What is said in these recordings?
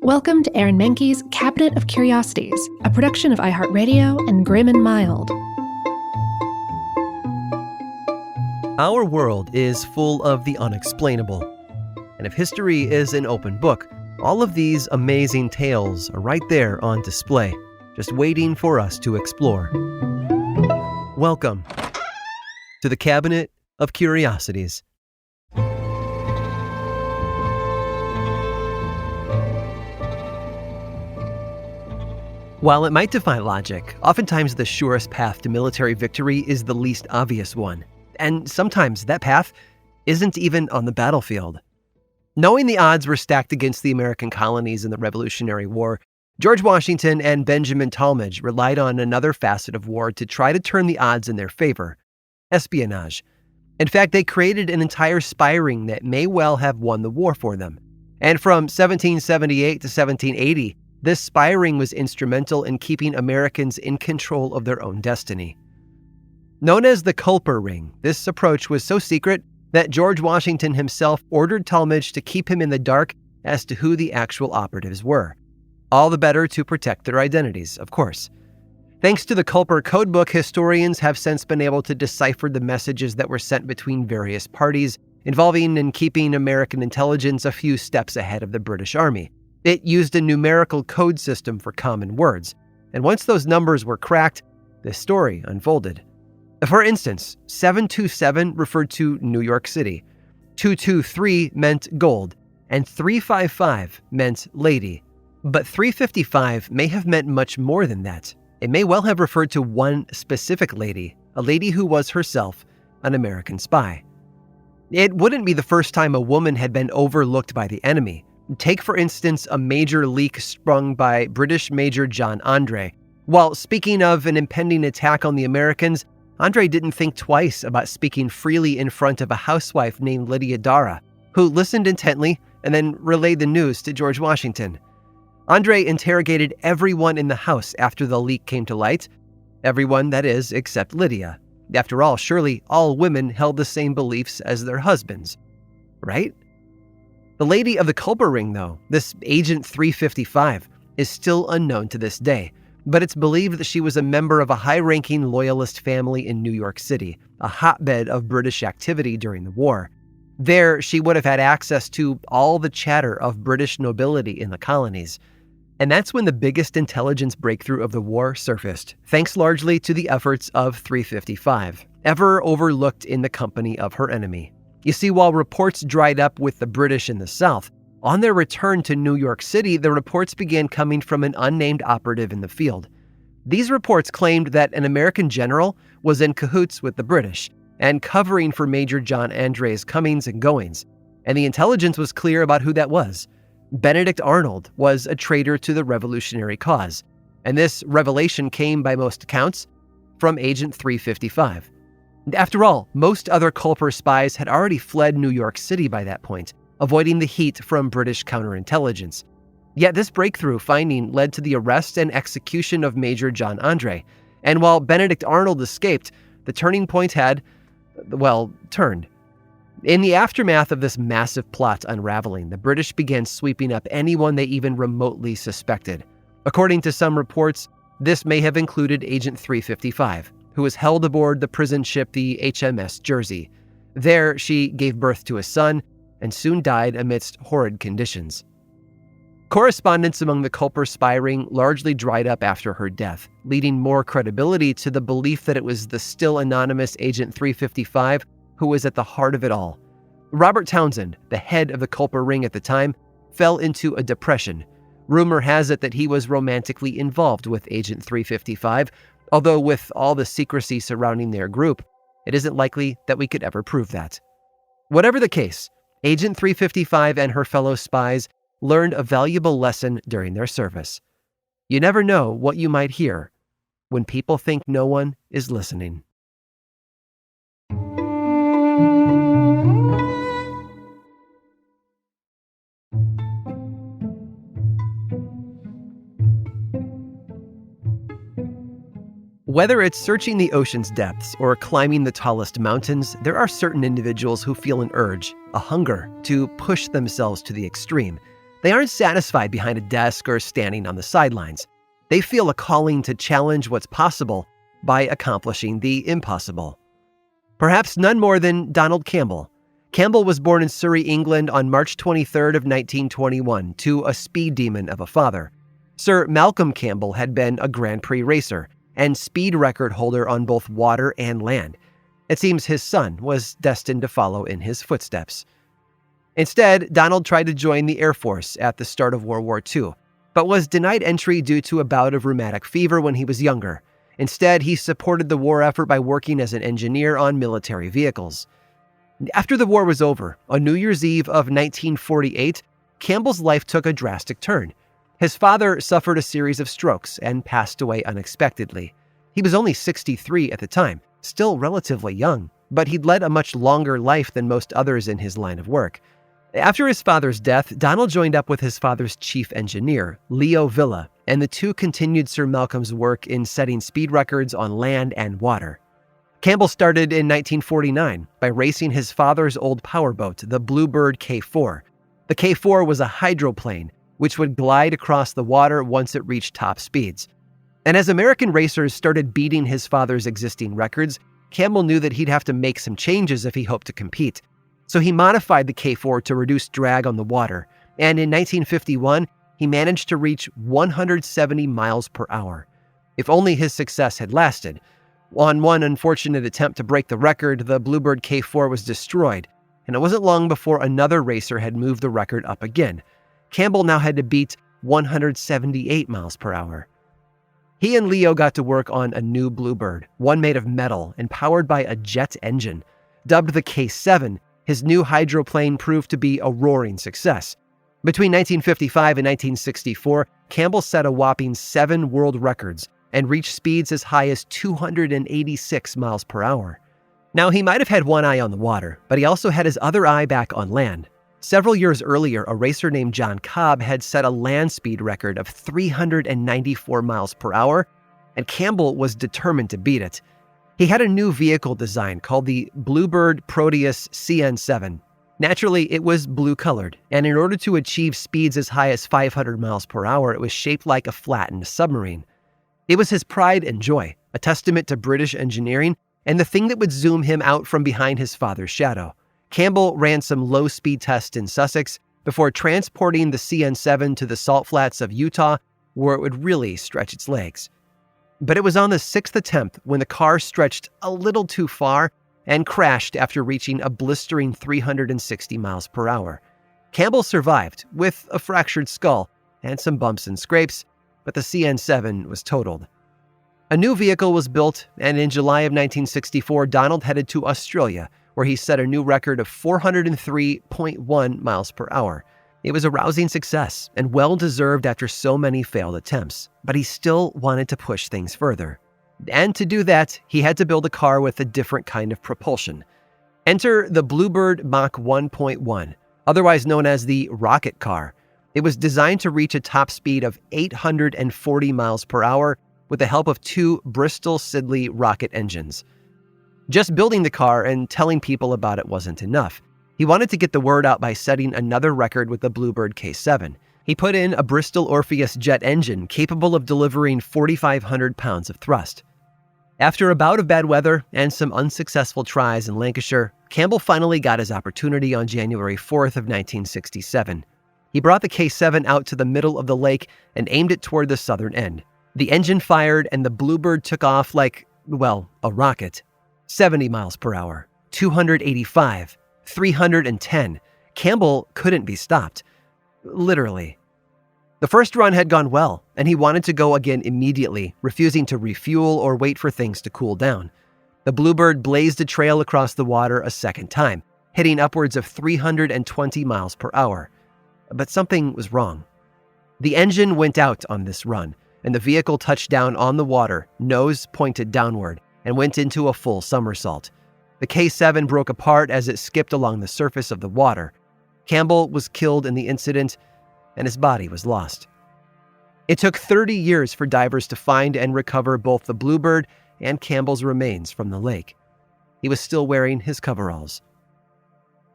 Welcome to Aaron Mahnke's Cabinet of Curiosities, a production of iHeartRadio and Grim and Mild. Our world is full of the unexplainable. And if history is an open book, all of these amazing tales are right there on display, just waiting for us to explore. Welcome to the Cabinet of Curiosities. While it might defy logic, oftentimes the surest path to military victory is the least obvious one. And sometimes that path isn't even on the battlefield. Knowing the odds were stacked against the American colonies in the Revolutionary War, George Washington and Benjamin Talmadge relied on another facet of war to try to turn the odds in their favor: espionage. In fact, they created an entire spy ring that may well have won the war for them. And from 1778 to 1780, this spy ring was instrumental in keeping Americans in control of their own destiny. Known as the Culper Ring, this approach was so secret that George Washington himself ordered Talmadge to keep him in the dark as to who the actual operatives were. All the better to protect their identities, of course. Thanks to the Culper Codebook, historians have since been able to decipher the messages that were sent between various parties, involving and keeping American intelligence a few steps ahead of the British Army. It used a numerical code system for common words, and once those numbers were cracked, the story unfolded. For instance, 727 referred to New York City, 223 meant gold, and 355 meant lady. But 355 may have meant much more than that. It may well have referred to one specific lady, a lady who was herself an American spy. It wouldn't be the first time a woman had been overlooked by the enemy. Take, for instance, a major leak sprung by British Major John Andre. While speaking of an impending attack on the Americans, Andre didn't think twice about speaking freely in front of a housewife named Lydia Dara, who listened intently and then relayed the news to George Washington. Andre interrogated everyone in the house after the leak came to light. Everyone, that is, except Lydia. After all, surely all women held the same beliefs as their husbands, right? The lady of the Culper Ring, though, this Agent 355, is still unknown to this day, but it's believed that she was a member of a high-ranking loyalist family in New York City, a hotbed of British activity during the war. There, she would have had access to all the chatter of British nobility in the colonies. And that's when the biggest intelligence breakthrough of the war surfaced, thanks largely to the efforts of 355, ever overlooked in the company of her enemy. You see, while reports dried up with the British in the South, on their return to New York City, the reports began coming from an unnamed operative in the field. These reports claimed that an American general was in cahoots with the British and covering for Major John Andre's comings and goings, and the intelligence was clear about who that was. Benedict Arnold was a traitor to the revolutionary cause, and this revelation came, by most accounts, from Agent 355. After all, most other Culper spies had already fled New York City by that point, avoiding the heat from British counterintelligence. Yet this breakthrough finding led to the arrest and execution of Major John Andre, and while Benedict Arnold escaped, the turning point had, turned. In the aftermath of this massive plot unraveling, the British began sweeping up anyone they even remotely suspected. According to some reports, this may have included Agent 355, who was held aboard the prison ship the HMS Jersey. There, she gave birth to a son and soon died amidst horrid conditions. Correspondence among the Culper spy ring largely dried up after her death, leading more credibility to the belief that it was the still anonymous Agent 355 who was at the heart of it all. Robert Townsend, the head of the Culper ring at the time, fell into a depression. Rumor has it that he was romantically involved with Agent 355, although with all the secrecy surrounding their group, it isn't likely that we could ever prove that. Whatever the case, Agent 355 and her fellow spies learned a valuable lesson during their service. You never know what you might hear when people think no one is listening. Whether it's searching the ocean's depths or climbing the tallest mountains, there are certain individuals who feel an urge, a hunger, to push themselves to the extreme. They aren't satisfied behind a desk or standing on the sidelines. They feel a calling to challenge what's possible by accomplishing the impossible. Perhaps none more than Donald Campbell. Campbell was born in Surrey, England on March 23rd of 1921 to a speed demon of a father. Sir Malcolm Campbell had been a Grand Prix racer and speed record holder on both water and land. It seems his son was destined to follow in his footsteps. Instead, Donald tried to join the Air Force at the start of World War II, but was denied entry due to a bout of rheumatic fever when he was younger. Instead, he supported the war effort by working as an engineer on military vehicles. After the war was over, on New Year's Eve of 1948, Campbell's life took a drastic turn. His father suffered a series of strokes and passed away unexpectedly. He was only 63 at the time, still relatively young, but he'd led a much longer life than most others in his line of work. After his father's death, Donald joined up with his father's chief engineer, Leo Villa, and the two continued Sir Malcolm's work in setting speed records on land and water. Campbell started in 1949 by racing his father's old powerboat, the Bluebird K4. The K4 was a hydroplane, which would glide across the water once it reached top speeds. And as American racers started beating his father's existing records, Campbell knew that he'd have to make some changes if he hoped to compete. So he modified the K4 to reduce drag on the water, and in 1951, he managed to reach 170 miles per hour. If only his success had lasted. On one unfortunate attempt to break the record, the Bluebird K4 was destroyed, and it wasn't long before another racer had moved the record up again. Campbell now had to beat 178 miles per hour. He and Leo got to work on a new Bluebird, one made of metal and powered by a jet engine. Dubbed the K7, his new hydroplane proved to be a roaring success. Between 1955 and 1964, Campbell set a whopping 7 world records and reached speeds as high as 286 miles per hour. Now, he might have had one eye on the water, but he also had his other eye back on land. Several years earlier, a racer named John Cobb had set a land speed record of 394 miles per hour, and Campbell was determined to beat it. He had a new vehicle design called the Bluebird Proteus CN7. Naturally, it was blue-colored, and in order to achieve speeds as high as 500 miles per hour, it was shaped like a flattened submarine. It was his pride and joy, a testament to British engineering, and the thing that would zoom him out from behind his father's shadow. Campbell ran some low-speed tests in Sussex before transporting the CN7 to the salt flats of Utah, where it would really stretch its legs. But it was on the 6th attempt when the car stretched a little too far and crashed after reaching a blistering 360 miles per hour. Campbell survived with a fractured skull and some bumps and scrapes, but the CN7 was totaled. A new vehicle was built, and in July of 1964, Donald headed to Australia, where he set a new record of 403.1 miles per hour. It was a rousing success and well-deserved after so many failed attempts, but he still wanted to push things further. And to do that, he had to build a car with a different kind of propulsion. Enter the Bluebird Mach 1.1, otherwise known as the rocket car. It was designed to reach a top speed of 840 miles per hour with the help of 2 Bristol Siddeley rocket engines. Just building the car and telling people about it wasn't enough. He wanted to get the word out by setting another record with the Bluebird K7. He put in a Bristol Orpheus jet engine capable of delivering 4,500 pounds of thrust. After a bout of bad weather and some unsuccessful tries in Lancashire, Campbell finally got his opportunity on January 4th of 1967. He brought the K7 out to the middle of the lake and aimed it toward the southern end. The engine fired and the Bluebird took off like, well, a rocket. 70 miles per hour, 285, 310. Campbell couldn't be stopped. Literally. The first run had gone well, and he wanted to go again immediately, refusing to refuel or wait for things to cool down. The Bluebird blazed a trail across the water a second time, hitting upwards of 320 miles per hour. But something was wrong. The engine went out on this run, and the vehicle touched down on the water, nose pointed downward, and went into a full somersault. The K7 broke apart as it skipped along the surface of the water. Campbell was killed in the incident, and his body was lost. It took 30 years for divers to find and recover both the Bluebird and Campbell's remains from the lake. He was still wearing his coveralls.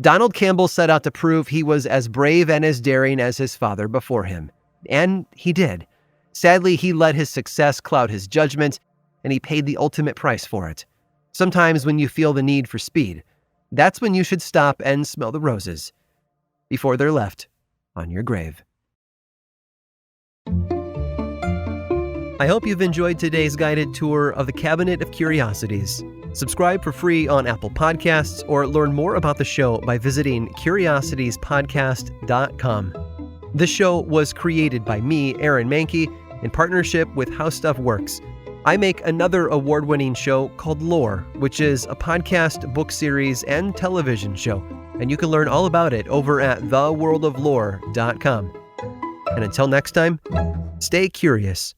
Donald Campbell set out to prove he was as brave and as daring as his father before him. And he did. Sadly, he let his success cloud his judgment, and he paid the ultimate price for it. Sometimes when you feel the need for speed, that's when you should stop and smell the roses before they're left on your grave. I hope you've enjoyed today's guided tour of the Cabinet of Curiosities. Subscribe for free on Apple Podcasts or learn more about the show by visiting curiositiespodcast.com. This show was created by me, Aaron Mahnke, in partnership with How Stuff Works. I make another award-winning show called Lore, which is a podcast, book series, and television show, and you can learn all about it over at theworldoflore.com. And until next time, stay curious.